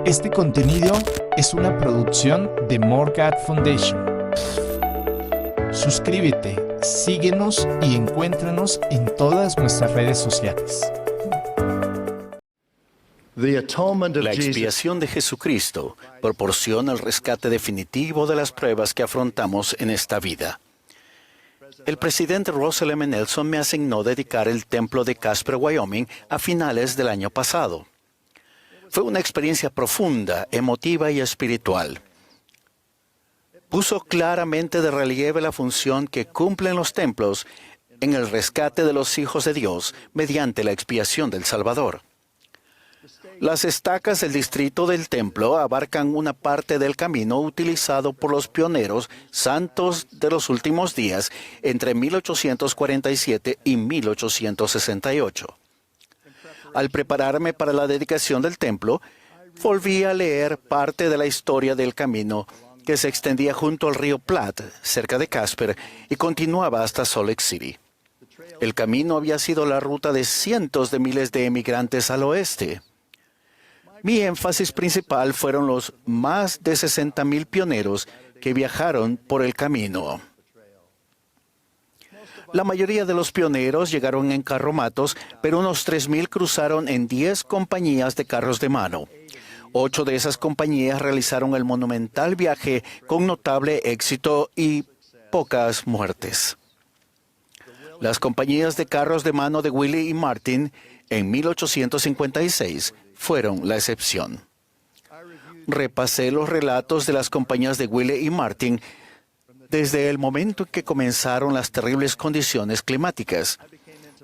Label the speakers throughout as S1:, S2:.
S1: Este contenido es una producción de Morgat Foundation. Suscríbete, síguenos y encuéntranos en todas nuestras redes sociales.
S2: La expiación de Jesucristo proporciona el rescate definitivo de las pruebas que afrontamos en esta vida. El presidente Russell M. Nelson me asignó dedicar el templo de Casper, Wyoming, a finales del año pasado. Fue una experiencia profunda, emotiva y espiritual. Puso claramente de relieve la función que cumplen los templos en el rescate de los hijos de Dios mediante la expiación del Salvador. Las estacas del distrito del templo abarcan una parte del camino utilizado por los pioneros santos de los últimos días entre 1847 y 1868. Al prepararme para la dedicación del templo, volví a leer parte de la historia del camino que se extendía junto al río Platte, cerca de Casper, y continuaba hasta Salt Lake City. El camino había sido la ruta de cientos de miles de emigrantes al oeste. Mi énfasis principal fueron los más de 60,000 pioneros que viajaron por el camino. La mayoría de los pioneros llegaron en carromatos, pero unos 3,000 cruzaron en 10 compañías de carros de mano. 8 de esas compañías realizaron el monumental viaje con notable éxito y pocas muertes. Las compañías de carros de mano de Willie y Martin en 1856 fueron la excepción. Repasé los relatos de las compañías de Willie y Martin desde el momento en que comenzaron las terribles condiciones climáticas.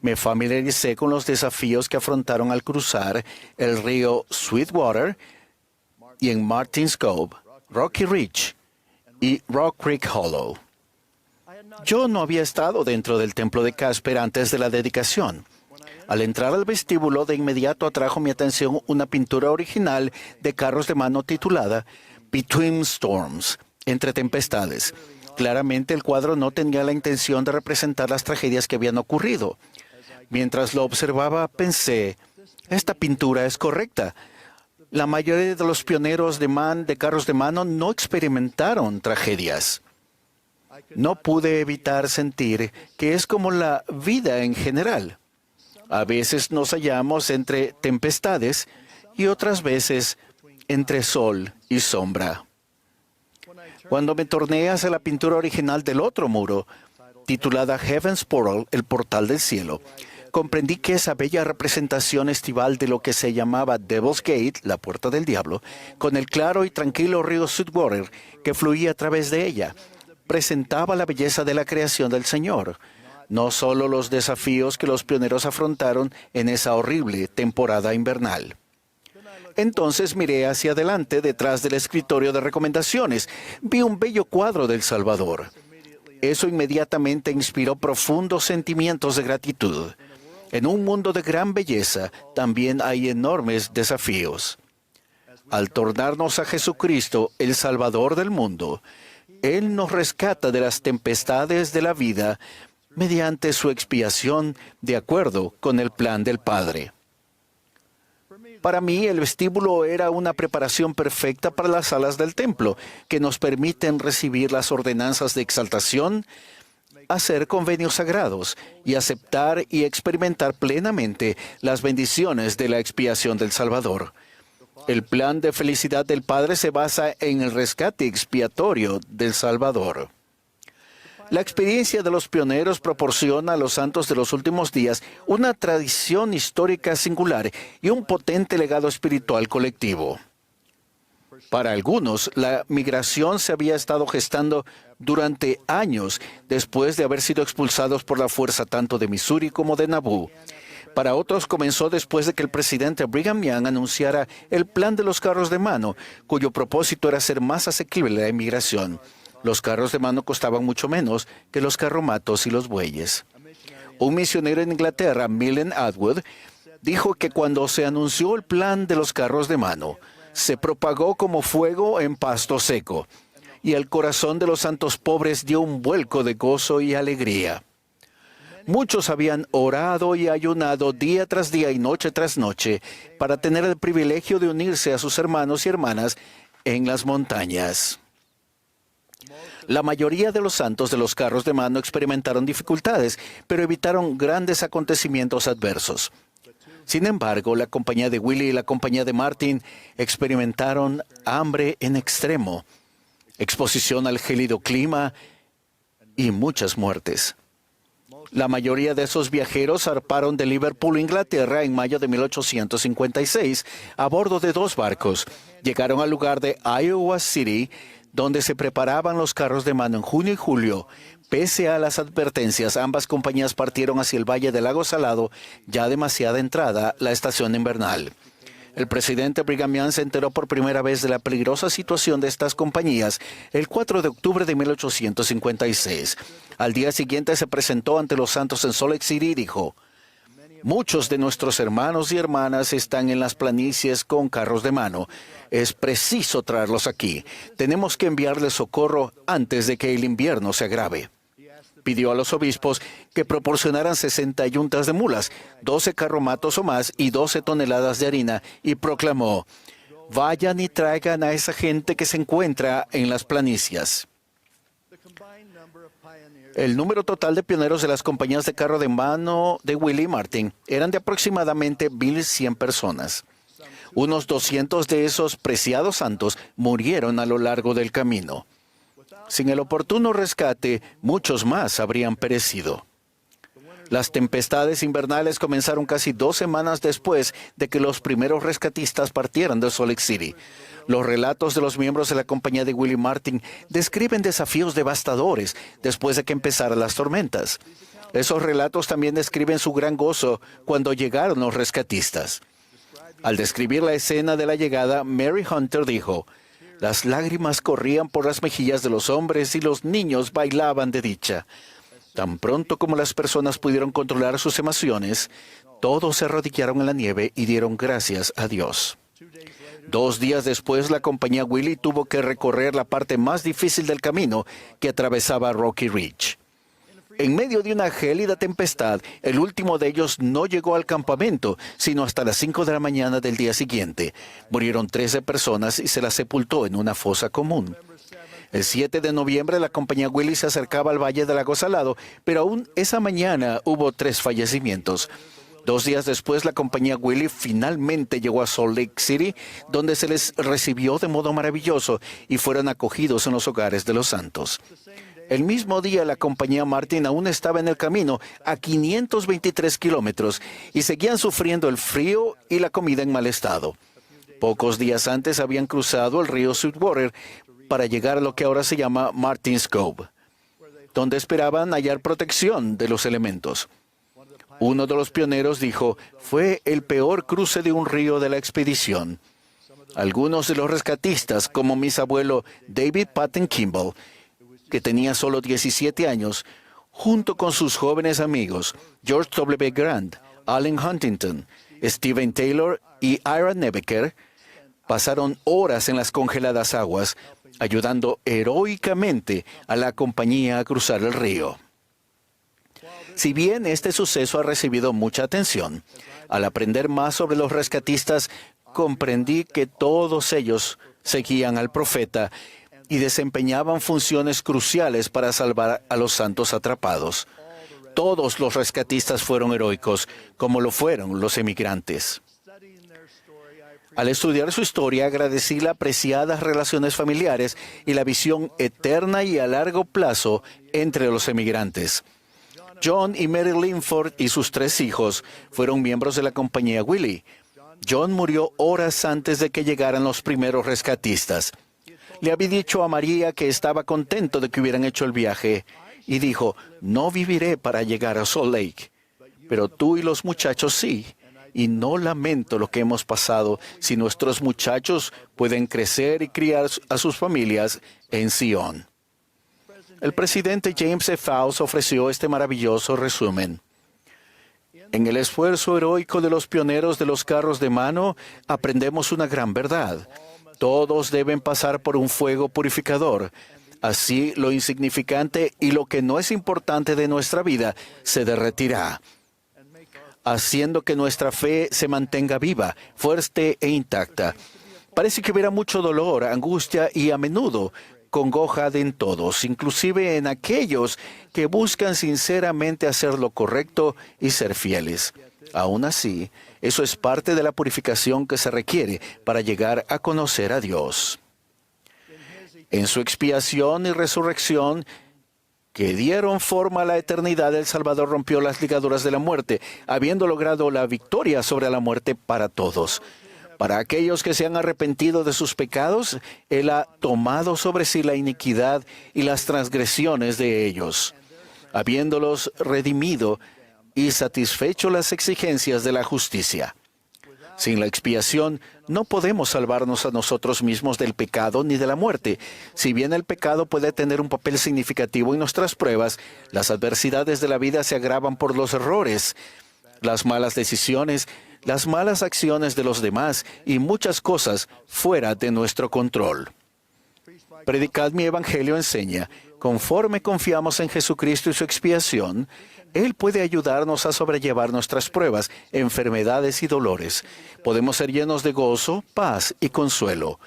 S2: Me familiaricé con los desafíos que afrontaron al cruzar el río Sweetwater y en Martins Cove, Rocky Ridge y Rock Creek Hollow. Yo no había estado dentro del templo de Casper antes de la dedicación. Al entrar al vestíbulo, de inmediato atrajo mi atención una pintura original de carros de mano titulada Between Storms, entre tempestades. Claramente el cuadro no tenía la intención de representar las tragedias que habían ocurrido. Mientras lo observaba, pensé, esta pintura es correcta. La mayoría de los pioneros de carros de mano no experimentaron tragedias. No pude evitar sentir que es como la vida en general. A veces nos hallamos entre tempestades y otras veces entre sol y sombra. Cuando me torné hacia la pintura original del otro muro, titulada Heaven's Portal, el portal del cielo, comprendí que esa bella representación estival de lo que se llamaba Devil's Gate, la puerta del diablo, con el claro y tranquilo río Sweetwater que fluía a través de ella, presentaba la belleza de la creación del Señor, no solo los desafíos que los pioneros afrontaron en esa horrible temporada invernal. Entonces miré hacia adelante detrás del escritorio de recomendaciones. Vi un bello cuadro del Salvador. Eso inmediatamente inspiró profundos sentimientos de gratitud. En un mundo de gran belleza también hay enormes desafíos. Al tornarnos a Jesucristo, el Salvador del mundo, Él nos rescata de las tempestades de la vida mediante su expiación de acuerdo con el plan del Padre. Para mí, el vestíbulo era una preparación perfecta para las salas del templo, que nos permiten recibir las ordenanzas de exaltación, hacer convenios sagrados y aceptar y experimentar plenamente las bendiciones de la expiación del Salvador. El plan de felicidad del Padre se basa en el rescate expiatorio del Salvador. La experiencia de los pioneros proporciona a los santos de los últimos días una tradición histórica singular y un potente legado espiritual colectivo. Para algunos, la migración se había estado gestando durante años después de haber sido expulsados por la fuerza tanto de Missouri como de Nauvoo. Para otros comenzó después de que el presidente Brigham Young anunciara el plan de los carros de mano, cuyo propósito era hacer más asequible la inmigración. Los carros de mano costaban mucho menos que los carromatos y los bueyes. Un misionero en Inglaterra, Millen Atwood, dijo que cuando se anunció el plan de los carros de mano, se propagó como fuego en pasto seco, y el corazón de los santos pobres dio un vuelco de gozo y alegría. Muchos habían orado y ayunado día tras día y noche tras noche para tener el privilegio de unirse a sus hermanos y hermanas en las montañas. La mayoría de los santos de los carros de mano experimentaron dificultades, pero evitaron grandes acontecimientos adversos. Sin embargo, la compañía de Willie y la compañía de Martin experimentaron hambre en extremo, exposición al gélido clima y muchas muertes. La mayoría de esos viajeros zarparon de Liverpool, Inglaterra, en mayo de 1856, a bordo de 2 barcos. Llegaron al lugar de Iowa City, donde se preparaban los carros de mano en junio y julio. Pese a las advertencias, ambas compañías partieron hacia el Valle del Lago Salado, ya demasiada entrada la estación invernal. El presidente Brigham Young se enteró por primera vez de la peligrosa situación de estas compañías el 4 de octubre de 1856. Al día siguiente se presentó ante los santos en Salt Lake City y dijo: muchos de nuestros hermanos y hermanas están en las planicies con carros de mano. Es preciso traerlos aquí. Tenemos que enviarles socorro antes de que el invierno se agrave. Pidió a los obispos que proporcionaran 60 yuntas de mulas, 12 carromatos o más y 12 toneladas de harina, y proclamó: vayan y traigan a esa gente que se encuentra en las planicias. El número total de pioneros de las compañías de carro de mano de Willie y Martin eran de aproximadamente 1,100 personas. Unos 200 de esos preciados santos murieron a lo largo del camino. Sin el oportuno rescate, muchos más habrían perecido. Las tempestades invernales comenzaron casi 2 semanas después de que los primeros rescatistas partieran de Salt Lake City. Los relatos de los miembros de la compañía de Willie Martin describen desafíos devastadores después de que empezaran las tormentas. Esos relatos también describen su gran gozo cuando llegaron los rescatistas. Al describir la escena de la llegada, Mary Hunter dijo: las lágrimas corrían por las mejillas de los hombres y los niños bailaban de dicha. Tan pronto como las personas pudieron controlar sus emociones, todos se arrodillaron en la nieve y dieron gracias a Dios. 2 días después, la compañía Willie tuvo que recorrer la parte más difícil del camino que atravesaba Rocky Ridge. En medio de una gélida tempestad, el último de ellos no llegó al campamento, sino hasta las 5 de la mañana del día siguiente. Murieron 13 personas y se las sepultó en una fosa común. El 7 de noviembre, la compañía Willie se acercaba al Valle del Lago Salado, pero aún esa mañana hubo 3 fallecimientos. 2 días después, la compañía Willie finalmente llegó a Salt Lake City, donde se les recibió de modo maravilloso y fueron acogidos en los hogares de los santos. El mismo día, la compañía Martin aún estaba en el camino a 523 kilómetros y seguían sufriendo el frío y la comida en mal estado. Pocos días antes habían cruzado el río Sweetwater para llegar a lo que ahora se llama Martin's Cove, donde esperaban hallar protección de los elementos. Uno de los pioneros dijo: fue el peor cruce de un río de la expedición. Algunos de los rescatistas, como mi abuelo David Patton Kimball, que tenía solo 17 años, junto con sus jóvenes amigos George W. Grant, Allen Huntington, Stephen Taylor y Ira Nebeker, pasaron horas en las congeladas aguas, ayudando heroicamente a la compañía a cruzar el río. Si bien este suceso ha recibido mucha atención, al aprender más sobre los rescatistas, comprendí que todos ellos seguían al profeta y desempeñaban funciones cruciales para salvar a los santos atrapados. Todos los rescatistas fueron heroicos, como lo fueron los emigrantes. Al estudiar su historia, agradecí las apreciadas relaciones familiares y la visión eterna y a largo plazo entre los emigrantes. John y Mary Linford y sus 3 hijos fueron miembros de la compañía Willie. John murió horas antes de que llegaran los primeros rescatistas. Le había dicho a María que estaba contento de que hubieran hecho el viaje y dijo: no viviré para llegar a Salt Lake, pero tú y los muchachos sí, y no lamento lo que hemos pasado si nuestros muchachos pueden crecer y criar a sus familias en Sion. El presidente James F. Faust ofreció este maravilloso resumen. En el esfuerzo heroico de los pioneros de los carros de mano, aprendemos una gran verdad. Todos deben pasar por un fuego purificador. Así, lo insignificante y lo que no es importante de nuestra vida se derretirá, haciendo que nuestra fe se mantenga viva, fuerte e intacta. Parece que hubiera mucho dolor, angustia y a menudo congoja en todos, inclusive en aquellos que buscan sinceramente hacer lo correcto y ser fieles. Aún así, eso es parte de la purificación que se requiere para llegar a conocer a Dios. En su expiación y resurrección, que dieron forma a la eternidad, el Salvador rompió las ligaduras de la muerte, habiendo logrado la victoria sobre la muerte para todos. Para aquellos que se han arrepentido de sus pecados, Él ha tomado sobre sí la iniquidad y las transgresiones de ellos, habiéndolos redimido y satisfecho las exigencias de la justicia. Sin la expiación, no podemos salvarnos a nosotros mismos del pecado ni de la muerte. Si bien el pecado puede tener un papel significativo en nuestras pruebas, las adversidades de la vida se agravan por los errores, las malas decisiones, las malas acciones de los demás y muchas cosas fuera de nuestro control. Predicad mi evangelio enseña, conforme confiamos en Jesucristo y su expiación, Él puede ayudarnos a sobrellevar nuestras pruebas, enfermedades y dolores. Podemos ser llenos de gozo, paz y consuelo.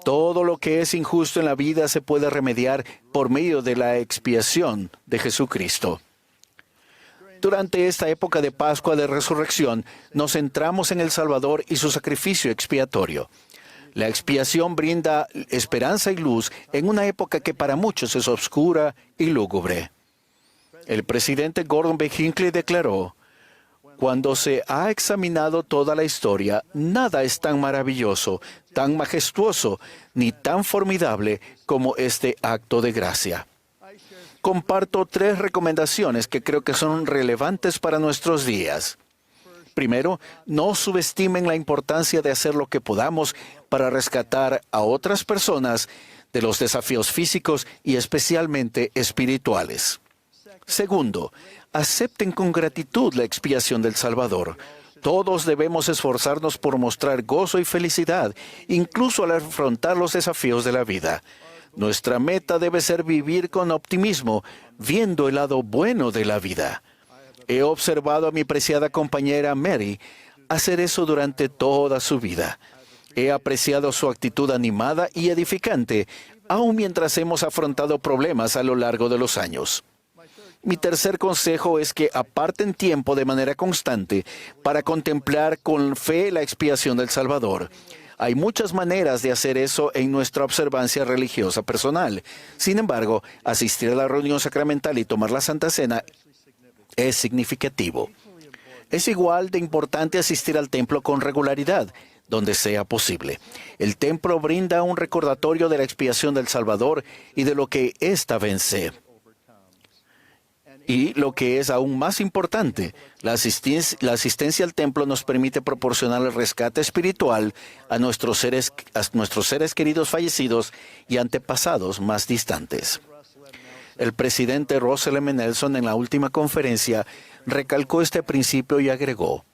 S2: Todo lo que es injusto en la vida se puede remediar por medio de la expiación de Jesucristo. Durante esta época de Pascua de Resurrección, nos centramos en el Salvador y su sacrificio expiatorio. La expiación brinda esperanza y luz en una época que para muchos es oscura y lúgubre. El presidente Gordon B. Hinckley declaró: cuando se ha examinado toda la historia, nada es tan maravilloso, tan majestuoso, ni tan formidable como este acto de gracia. Comparto 3 recomendaciones que creo que son relevantes para nuestros días. Primero, no subestimen la importancia de hacer lo que podamos para rescatar a otras personas de los desafíos físicos y especialmente espirituales. Segundo, acepten con gratitud la expiación del Salvador. Todos debemos esforzarnos por mostrar gozo y felicidad, incluso al afrontar los desafíos de la vida. Nuestra meta debe ser vivir con optimismo, viendo el lado bueno de la vida. He observado a mi preciada compañera Mary hacer eso durante toda su vida. He apreciado su actitud animada y edificante, aun mientras hemos afrontado problemas a lo largo de los años. Mi tercer consejo es que aparten tiempo de manera constante para contemplar con fe la expiación del Salvador. Hay muchas maneras de hacer eso en nuestra observancia religiosa personal. Sin embargo, asistir a la reunión sacramental y tomar la Santa Cena es significativo. Es igual de importante asistir al templo con regularidad, donde sea posible. El templo brinda un recordatorio de la expiación del Salvador y de lo que ésta vence. Y lo que es aún más importante, la asistencia al templo nos permite proporcionar el rescate espiritual a nuestros seres queridos fallecidos y antepasados más distantes. El presidente Russell M. Nelson en la última conferencia recalcó este principio y agregó: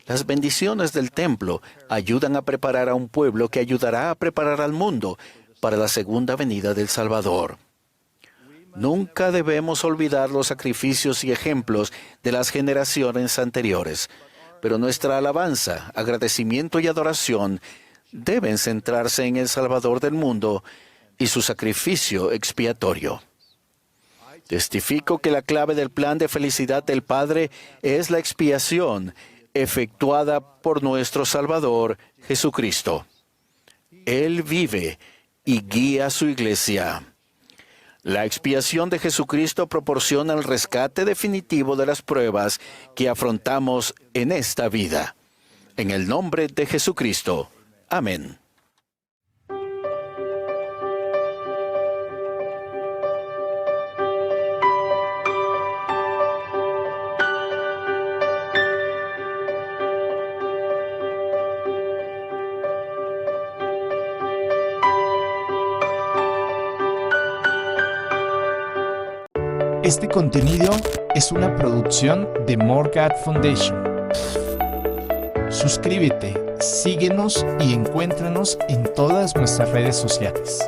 S2: las bendiciones del templo ayudan a preparar a un pueblo que ayudará a preparar al mundo para la segunda venida del Salvador. Nunca debemos olvidar los sacrificios y ejemplos de las generaciones anteriores, pero nuestra alabanza, agradecimiento y adoración deben centrarse en el Salvador del mundo y su sacrificio expiatorio. Testifico que la clave del plan de felicidad del Padre es la expiación efectuada por nuestro Salvador, Jesucristo. Él vive y guía a su iglesia. La expiación de Jesucristo proporciona el rescate definitivo de las pruebas que afrontamos en esta vida. En el nombre de Jesucristo. Amén.
S1: Este contenido es una producción de More God Foundation. Suscríbete, síguenos y encuéntranos en todas nuestras redes sociales.